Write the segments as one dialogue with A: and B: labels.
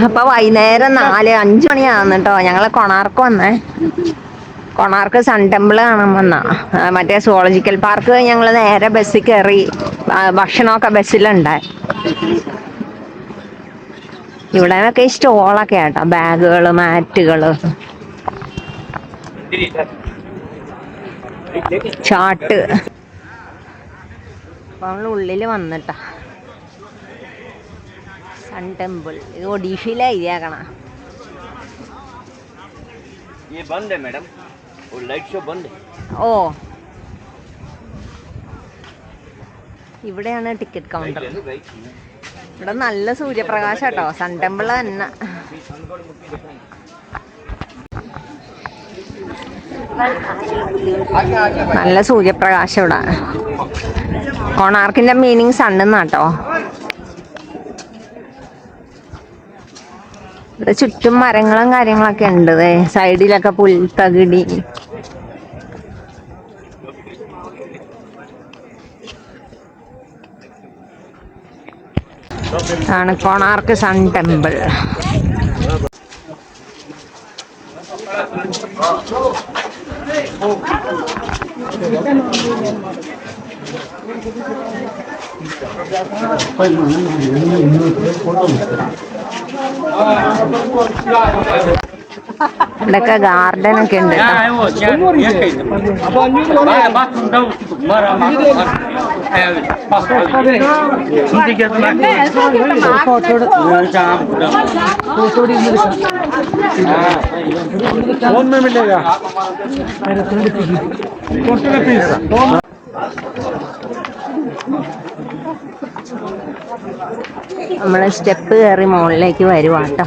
A: അപ്പൊ വൈകുന്നേരം 4-5 മണിയാകുന്നു കേട്ടോ. ഞങ്ങള് കൊണാർക്ക് വന്നേ. കൊണാർക്ക് സൺ ടെമ്പിൾ കാണാൻ വന്നാ. മറ്റേ സുവോളജിക്കൽ പാർക്ക് ഞങ്ങൾ നേരെ ബസ്സിൽ കയറി. ഭക്ഷണമൊക്കെ ബസ്സിലുണ്ട്. ഇവിടെയൊക്കെ സ്റ്റോളൊക്കെ ആട്ടോ, ബാഗുകള്, മാറ്റുകള്, ചാട്ട്. അപ്പൊ നമ്മള് ഉള്ളില് വന്നിട്ടാ. സൺ ടെമ്പിൾ ഇത് ഒഡീഷയിലാ എഴുതിയേക്കണ. ഓ, ഇവിടെയാണ് ടിക്കറ്റ് കൗണ്ടർ. ഇവിടെ നല്ല സൂര്യപ്രകാശം കേട്ടോ. സൺ ടെമ്പിൾ തന്നെ. നല്ല സൂര്യപ്രകാശം ഇവിടെ. കൊണാർക്കിന്റെ മീനിങ് സണ്ണെന്നാട്ടോ. ഇവിടെ ചുറ്റും മരങ്ങളും കാര്യങ്ങളൊക്കെ ഉണ്ട്. സൈഡിലൊക്കെ പുൽത്തകിടി. ആണ് കൊണാർക്ക് സൺ ടെമ്പിൾ. ഇവിടെയൊക്കെ ഗാർഡൻ ഒക്കെ ഉണ്ട്. നമ്മള് സ്റ്റെപ്പ് കയറി മുകളിലേക്ക് വരുവാട്ടോ.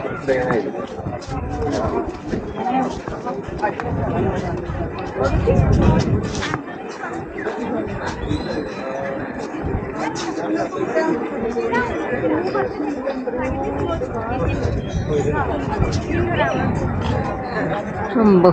A: അമ്പോ,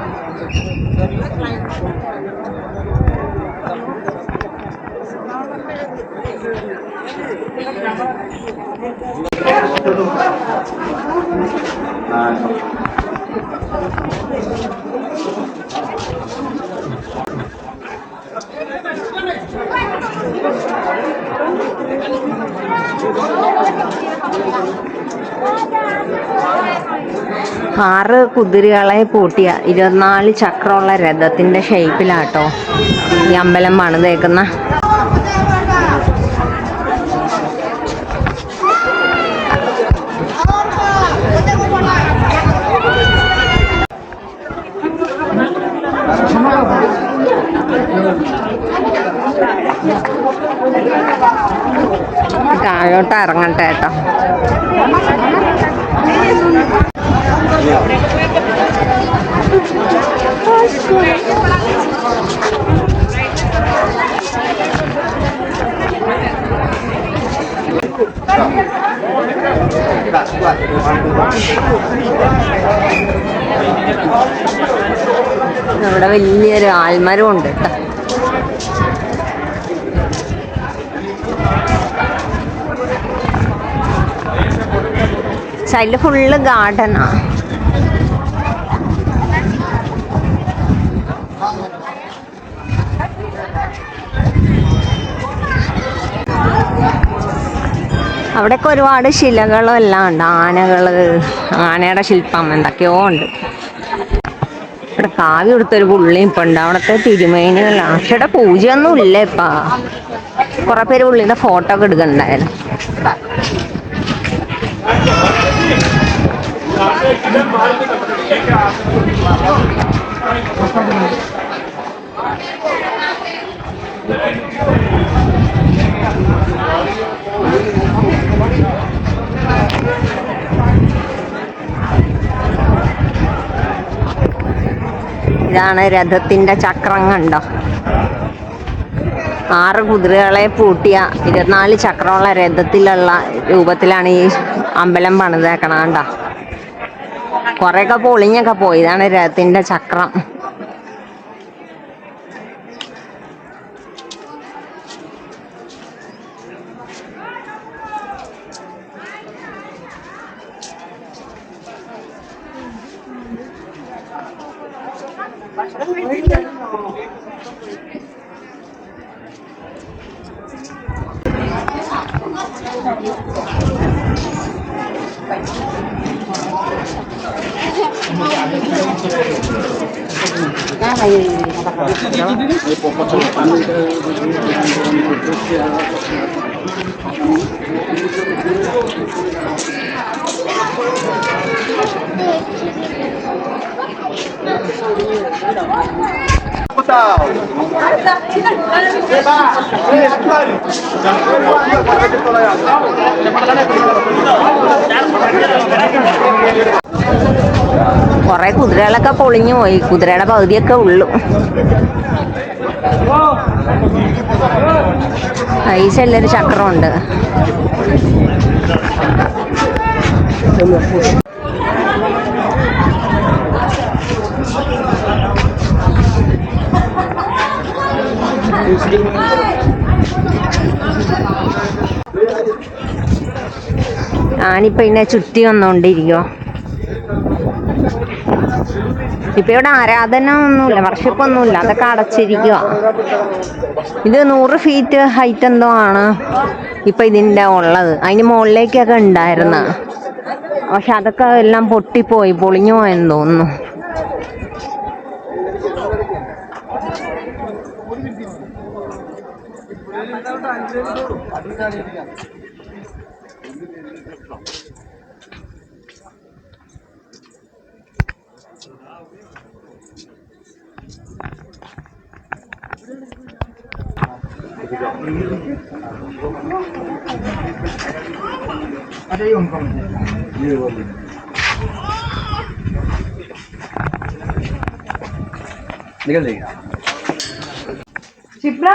A: ആറ് കുതിരകളെ പൂട്ടിയ 24 ചക്രമുള്ള രഥത്തിന്റെ ഷേപ്പിലാട്ടോ ഈ അമ്പലം പണിതേക്കുന്ന. താഴോട്ട് ഇറങ്ങട്ടെ കേട്ടോ. ഇവിടെ വലിയൊരു ആൽമരം ഉണ്ട് കേട്ടോ. സൈഡില് ഫുള്ള് ഗാർഡനാ. അവിടെയൊക്കെ ഒരുപാട് ശിലകളും എല്ലാം ഉണ്ട്. ആനയുടെ ശില്പം എന്തൊക്കെയോ ഉണ്ട്. ഇവിടെ കാവി കൊടുത്തൊരു പുള്ളിയും ഇപ്പൊ ഉണ്ട്. അവിടത്തെ തിരുമേനികളാണ്. പക്ഷെ ഇവിടെ പൂജയൊന്നും ഇല്ല ഇപ്പൊ. കുറെ പേര് പുള്ളിയുടെ ഫോട്ടോ ഒക്കെ എടുക്കണ്ടായിരുന്നു. ഇതാണ് രഥത്തിന്റെ ചക്രം കണ്ടോ. 6 കുതിരകളെ പൂട്ടിയ 24 ചക്രമുള്ള രഥത്തിലുള്ള രൂപത്തിലാണ് ഈ അമ്പലം പണിതേക്കണ കണ്ടോ. കൊറേയൊക്കെ പൊളിഞ്ഞൊക്കെ പോയി. ഇതാണ് രഥത്തിന്റെ ചക്രം. കുറെ കുതിരകളൊക്കെ പൊളിഞ്ഞു പോയി. കുതിരയുടെ പകുതിയൊക്കെ ഉള്ളു. ഈ സൈഡിലൊരു ചക്രമുണ്ട്. ഞാനിപ്പോ ഇതിനെ ചുറ്റി വന്നോണ്ടിരിക്കോ. ഇപ്പൊ ഇവിടെ ആരാധന ഒന്നുമില്ല, വർഷിപ്പൊന്നുമില്ല, അതൊക്കെ അടച്ചിരിക്കുക. ഇത് 100 ഫീറ്റ് ഹൈറ്റ് എന്തോ ആണ് ഇപ്പൊ ഇതിൻ്റെ ഉള്ളത്. അതിന് മുകളിലേക്കൊക്കെ ഉണ്ടായിരുന്ന, പക്ഷെ അതൊക്കെ എല്ലാം പൊട്ടിപ്പോയി, പൊളിഞ്ഞു പോയെന്ന് തോന്നുന്നു.
B: निकल जाएगा।
C: शिप्रा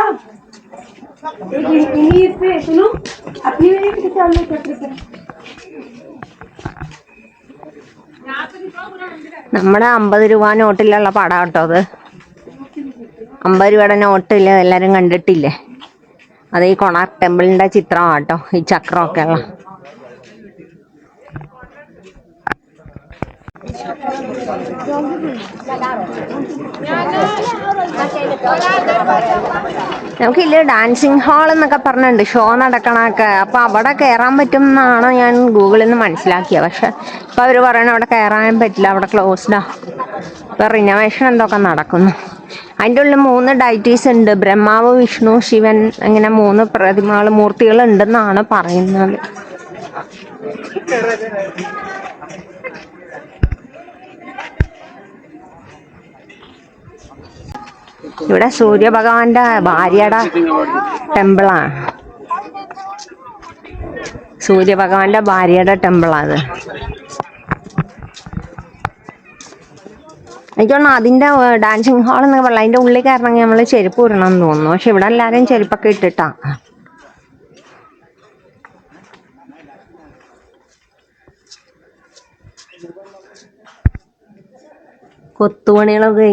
C: इन्हीं पे सुनो अपनी वेरी के सामने कर।
A: നമ്മുടെ 50 രൂപ നോട്ടിലുള്ള പടം കേട്ടോ അത്. 50 രൂപയുടെ നോട്ടില് എല്ലാരും കണ്ടിട്ടില്ലേ? അത് ഈ കൊണാർക്ക് ടെമ്പിളിന്റെ ചിത്രമാണ് കേട്ടോ, ഈ ചക്രമൊക്കെ ഉള്ള. നമുക്കില്ല ഡാൻസിങ് ഹാൾ എന്നൊക്കെ പറഞ്ഞിട്ടുണ്ട്, ഷോ നടക്കണൊക്കെ. അപ്പൊ അവിടെ കയറാൻ പറ്റും എന്നാണ് ഞാൻ ഗൂഗിളിൽ നിന്ന് മനസ്സിലാക്കിയത്. പക്ഷെ ഇപ്പൊ അവര് പറയണ അവിടെ കയറാൻ പറ്റില്ല, അവിടെ ക്ലോസ്ഡാ. ഇപ്പൊ റിനോവേഷൻ എന്തൊക്കെ നടക്കുന്നു. അതിൻ്റെ ഉള്ളിൽ 3 ഡൈറ്റീസ് ഉണ്ട്, ബ്രഹ്മാവ്, വിഷ്ണു, ശിവൻ, അങ്ങനെ 3 മൂർത്തികൾ ഉണ്ടെന്നാണ് പറയുന്നത്. ഇവിടെ സൂര്യഭഗവാന്റെ ഭാര്യയുടെ ടെമ്പിളാണ്. സൂര്യഭഗവാന്റെ ഭാര്യയുടെ ടെമ്പിളാണ്. എനിക്ക് തോന്നുന്നു അതിന്റെ ഡാൻസിങ് ഹാൾ എന്നൊക്കെ പറയാം. അതിന്റെ ഉള്ളിൽ കയറണമെങ്കിൽ നമ്മള് ചെരുപ്പ് ഇടണം എന്ന് തോന്നുന്നു. പക്ഷെ ഇവിടെ എല്ലാരും ചെരുപ്പൊക്കെ ഇട്ടിട്ടാ. കൊത്തുപണികളൊക്കെ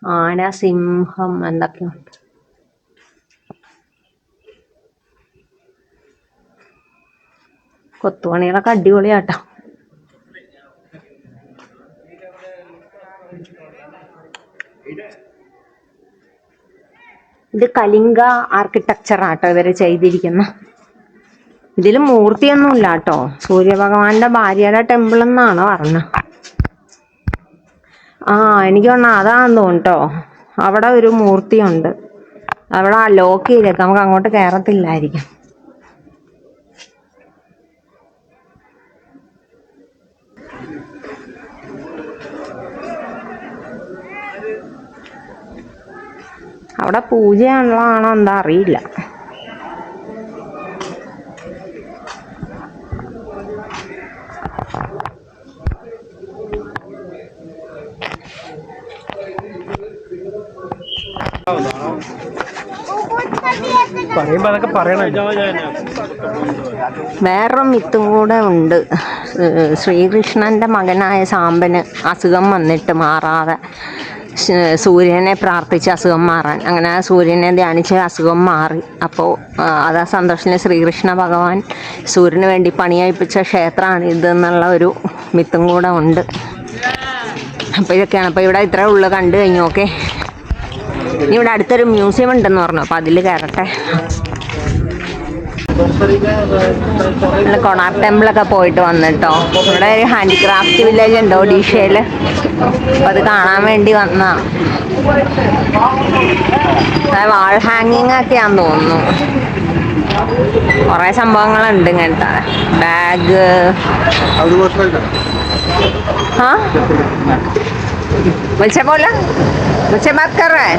A: ആന, സിംഹം എന്തൊക്കെയുണ്ട്. കൊത്തുപണികളൊക്കെ അടിപൊളിയാട്ടോ. ഇത് കലിംഗ ആർക്കിടെക്ചർ ആട്ടോ ഇവര് ചെയ്തിരിക്കുന്ന. ഇതിൽ മൂർത്തിയൊന്നും ഇല്ല കേട്ടോ, സൂര്യഭഗവാന്റെ ഭാര്യയുടെ ടെമ്പിൾ എന്നാണ് പറഞ്ഞത്. എനിക്ക് തോന്നുന്നു അതാന്ന് തോന്നുട്ടോ. അവിടെ ഒരു മൂർത്തിയുണ്ട്, അവിടെ ലോക്ക് ചെയ്തേക്കാം, നമുക്ക് അങ്ങോട്ട് കയറത്തില്ലായിരിക്കും. അവിടെ പൂജയുള്ളതാണോ എന്താ അറിയില്ല. വേറൊരു മിത്തും കൂടെ ഉണ്ട്. ശ്രീകൃഷ്ണന്റെ മകനായ സാമ്പന് അസുഖം വന്നിട്ട് മാറാതെ സൂര്യനെ പ്രാർത്ഥിച്ച് അസുഖം മാറാൻ, അങ്ങനെ സൂര്യനെ ധ്യാനിച്ച് അസുഖം മാറി. അപ്പോൾ അതാ സന്തോഷത്തിന് ശ്രീകൃഷ്ണ ഭഗവാൻ സൂര്യന് വേണ്ടി പണിയഴിപ്പിച്ച ക്ഷേത്രമാണ് ഇതെന്നുള്ള ഒരു മിത്തും കൂടെ ഉണ്ട്. അപ്പോൾ ഇതൊക്കെയാണ്. അപ്പോൾ ഇവിടെ ഇത്രേ ഉള്ളു കണ്ടു കഴിഞ്ഞു. ഓക്കെ, ഇനി ഇവിടെ അടുത്തൊരു മ്യൂസിയം ഉണ്ടെന്ന് പറഞ്ഞു, അപ്പോൾ അതിൽ കയറട്ടെ. കൊണാർക്ക് ടെമ്പിളൊക്കെ പോയിട്ട് വന്നിട്ടോ. ഇവിടെ ഒരു ഹാൻഡിക്രാഫ്റ്റ് വില്ലേജ് ഉണ്ട് ഒഡീഷയിൽ, അപ്പോൾ അത് കാണാൻ വേണ്ടി വന്നാ. വാൾ ഹാങ്ങിങ് ഒക്കെയാന്ന് തോന്നുന്നു. കുറേ സംഭവങ്ങളുണ്ട് ഇങ്ങനത്തെ. ബാഗ്. हाँ मुझसे बोला, मुझसे बात कर रहा है.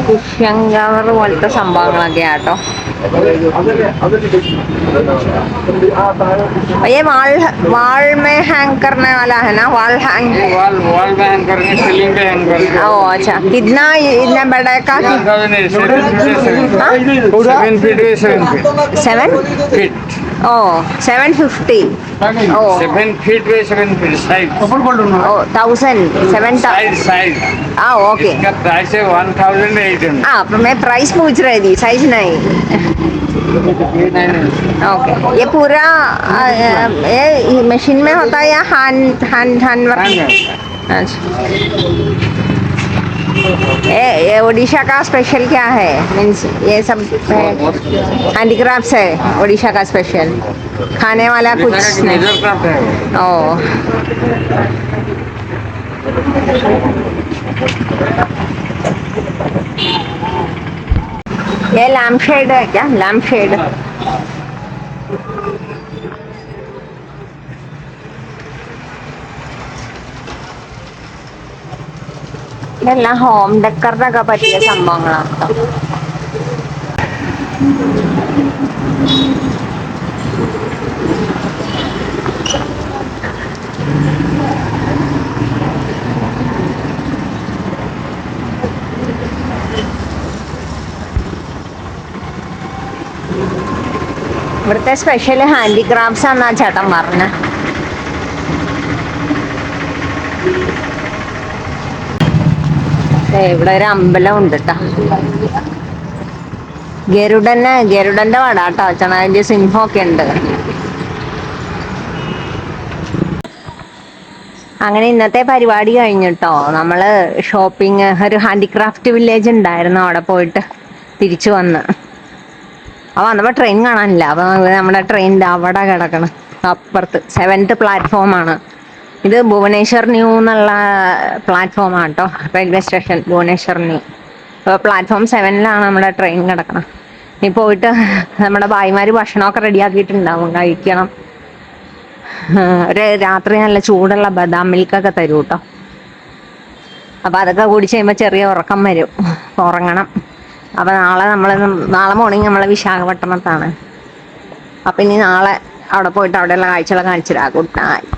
A: കുഷ്യങ്കവർ പോലത്തെ സംഭവങ്ങളൊക്കെ ആട്ടോ. ये वाल में हैंग करने वाला है ना? वाल में हैंग करके, सीलिंग पे हैंग करके. ओ अच्छा, कितना इतना बड़ा का? 7 feet. 7 feet. Oh, 750. Oh, 7 feet by 7 feet size. Oh, 1000. 7,000. Size. Ah, okay. इसका प्राइस है 1,800. हाँ, पर मैं प्राइस पूछ रही थी, साइज नहीं. ओके, ये पूरा ये मशीन में होता है या हैंड वर्क? अच्छा, ये उड़ीसा का स्पेशल क्या है? मीन्स ये सब हैंडीक्राफ्ट्स है उड़ीसा का स्पेशल, खाने वाला कुछ नहीं? ओ, ये लैम्प शेड है क्या? Lamp shade. ഇതെല്ലാം ഹോം ഡെക്കറിനൊക്കെ പറ്റിയ സംഭവങ്ങളാണ് കേട്ടോ. ഇവിടുത്തെ സ്പെഷ്യൽ ഹാൻഡിക്രാഫ്റ്റ്സ് ആണെന്നാ ചേട്ടൻ പറഞ്ഞ. ഇവിടെ ഒരു അമ്പലം ഉണ്ട് കേട്ടോ. ഗരുഡന്റെ വടാട്ടോ വെച്ചാൽ അതിന്റെ സിംഹമൊക്കെ ഉണ്ട്. അങ്ങനെ ഇന്നത്തെ പരിപാടി കഴിഞ്ഞിട്ടോ. നമ്മള് ഷോപ്പിംഗ്, ഒരു ഹാൻഡിക്രാഫ്റ്റ് വില്ലേജ് ഉണ്ടായിരുന്നു, അവിടെ പോയിട്ട് തിരിച്ചു വന്ന്. അപ്പോൾ വന്നപ്പോൾ ട്രെയിൻ കാണാനില്ല. അപ്പോൾ നമ്മുടെ ട്രെയിനിൻ്റെ അവിടെ കിടക്കണം, അപ്പുറത്ത് 7th പ്ലാറ്റ്ഫോമാണ്. ഇത് ഭുവനേശ്വർ ന്യൂ എന്നുള്ള പ്ലാറ്റ്ഫോമാണ് കേട്ടോ, റെയിൽവേ സ്റ്റേഷൻ ഭുവനേശ്വർ ന്യൂ. അപ്പോൾ പ്ലാറ്റ്ഫോം 7ലാണ് നമ്മുടെ ട്രെയിൻ കിടക്കണം. ഇനി പോയിട്ട് നമ്മുടെ ഭായിമാർ ഭക്ഷണമൊക്കെ റെഡിയാക്കിയിട്ടുണ്ടാവും, കഴിക്കണം. ഒരു രാത്രി നല്ല ചൂടുള്ള ബദാം മിൽക്കൊക്കെ തരും കേട്ടോ. അപ്പോൾ അതൊക്കെ കുടിച്ച് കഴിയുമ്പോൾ ചെറിയ ഉറക്കം വരും, ഉറങ്ങണം. അപ്പോൾ നാളെ മോർണിംഗ് നമ്മൾ വിശാഖപട്ടണത്താണ്. അപ്പം ഇനി നാളെ അവിടെ പോയിട്ട് അവിടെയുള്ള കാഴ്ചകളൊക്കെ കാണിച്ചു തരാം. Good night.